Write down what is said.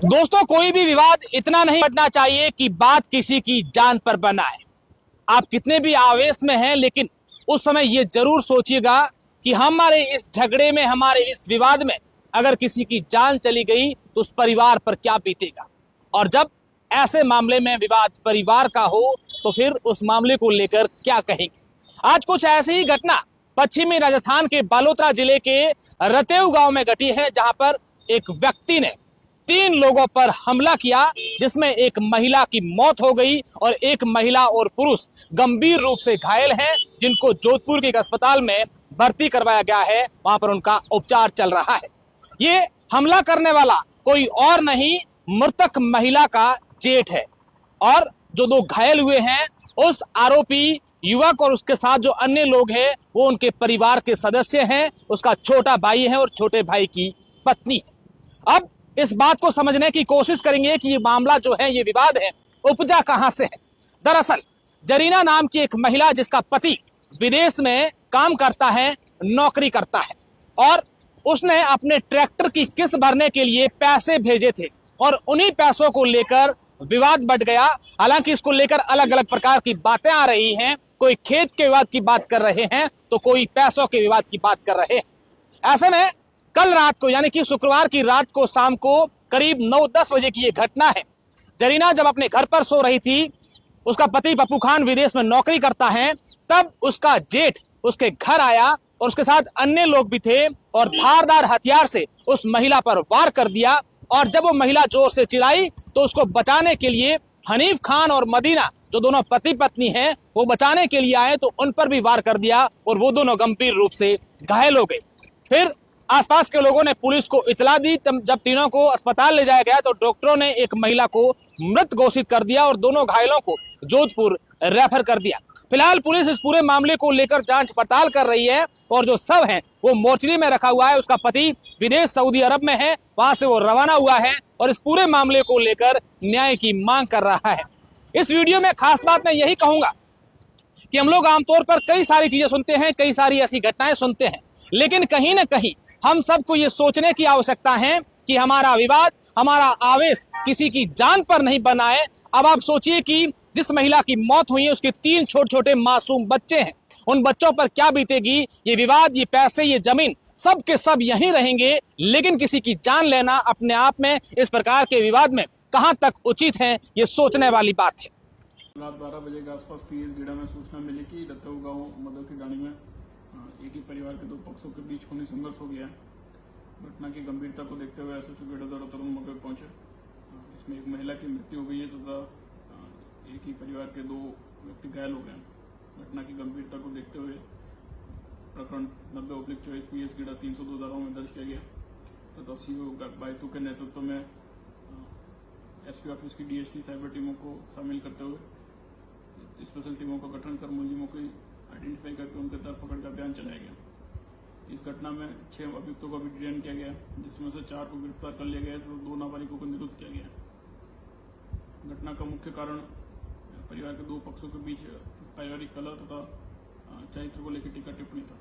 दोस्तों, कोई भी विवाद इतना नहीं बढ़ना चाहिए कि बात किसी की जान पर बनाए। आप कितने भी आवेश में हैं, लेकिन उस समय ये जरूर सोचिएगा कि हमारे इस झगड़े में, हमारे इस विवाद में अगर किसी की जान चली गई तो उस परिवार पर क्या बीतेगा। और जब ऐसे मामले में विवाद परिवार का हो तो फिर उस मामले को लेकर क्या कहेंगे। आज कुछ ऐसी ही घटना पश्चिमी राजस्थान के बालोतरा जिले के रतेव गांव में घटी है, जहां पर एक व्यक्ति ने 3 लोगों पर हमला किया, जिसमें एक महिला की मौत हो गई और एक महिला और पुरुष गंभीर रूप से घायल हैं, जिनको जोधपुर के एक अस्पताल में भर्ती करवाया गया है। वहां पर उनका उपचार चल रहा है। ये हमला करने वाला कोई और नहीं, मृतक महिला का जेठ है। और जो 2 घायल हुए हैं, उस आरोपी युवक और उसके साथ जो अन्य लोग हैं वो उनके परिवार के सदस्य हैं। उसका छोटा भाई है और छोटे भाई की पत्नी है। अब इस बात को समझने की कोशिश करेंगे कि ये मामला जो है, ये विवाद है, उपजा कहां से है। दरअसल जरीना नाम की एक महिला, जिसका पति विदेश में काम करता है, नौकरी करता है, और उसने अपने ट्रैक्टर की किस्त भरने के लिए पैसे भेजे थे और उन्हीं पैसों को लेकर विवाद बढ़ गया। हालांकि इसको लेकर अलग अलग प्रकार की बातें आ रही हैं। कोई खेत के विवाद की बात कर रहे हैं तो कोई पैसों के विवाद की बात कर रहे हैं। ऐसे में कल रात को, यानी कि शुक्रवार की रात को, शाम को करीब 9-10 बजे की ये घटना है। जरीना जब अपने घर पर सो रही थी, उसका पति पप्पू खान विदेश में नौकरी करता है, तब उसका जेठ उसके घर आया और उसके साथ अन्य लोग भी थे और धारदार हथियार से उस महिला पर वार कर दिया। और जब वो महिला जोर से चिल्लाई तो उसको बचाने के लिए हनीफ खान और मदीना, जो दोनों पति पत्नी हैं, वो बचाने के लिए आए तो उन पर भी वार कर दिया और वो दोनों गंभीर रूप से घायल हो गए। फिर आसपास के लोगों ने पुलिस को इतला दी। जब तीनों को अस्पताल ले जाया गया तो डॉक्टरों ने एक महिला को मृत घोषित कर दिया और दोनों घायलों को जोधपुर रेफर कर दिया। फिलहाल पुलिस इस पूरे मामले को लेकर जांच पड़ताल कर रही है और जो शव है वो मोर्चरी में रखा हुआ है। उसका पति विदेश सऊदी अरब में है, वहां से वो रवाना हुआ है और इस पूरे मामले को लेकर न्याय की मांग कर रहा है। इस वीडियो में खास बात मैं यही कहूंगा कि हम लोग आमतौर पर कई सारी चीजें सुनते हैं, कई सारी ऐसी घटनाएं सुनते हैं, लेकिन कहीं ना कहीं हम सबको ये सोचने की आवश्यकता है कि हमारा विवाद, हमारा आवेश किसी की जान पर नहीं बनाए। अब आप सोचिए कि जिस महिला की मौत हुई है, उसके 3 छोटे छोटे मासूम बच्चे हैं, उन बच्चों पर क्या बीतेगी। ये विवाद, ये पैसे, ये जमीन, सब के सब यहीं रहेंगे, लेकिन किसी की जान लेना अपने आप में इस प्रकार के विवाद में कहां तक उचित है, ये सोचने वाली बात है। रात 12 बजे के आसपास पीएस गीड़ा में सूचना मिली कि रतेव गांव मदर की गाड़ी में एक ही परिवार के 2 पक्षों के बीच खूनी संघर्ष हो गया। घटना की गंभीरता को देखते हुए एसएचओ गीड़ा द्वारा तुरंत मौके पर पहुंचे। इसमें एक महिला की मृत्यु हो गई है तथा एक ही परिवार के 2 व्यक्ति घायल हो गए। घटना की गंभीरता को देखते हुए प्रकरण 90/24 पीएस गीड़ा 302 धाराओं में दर्ज किया गया तथा सीओ बायतू के नेतृत्व में एसपी ऑफिस की डीएसटी साइबर टीमों को शामिल करते हुए स्पेशल टीमों का गठन कर मुलजिमों को आइडेंटिफाई करके उनके धरपकड़ का अभियान चलाया गया। इस घटना में 6 अभियुक्तों को भी डिटेन किया गया, जिसमें से 4 को गिरफ्तार कर लिया गया तो 2 नाबालिगों को निरुद्ध किया गया। घटना का मुख्य कारण परिवार के 2 पक्षों के बीच पारिवारिक कलह तथा चरित्र को लेकर टीका टिप्पणी था।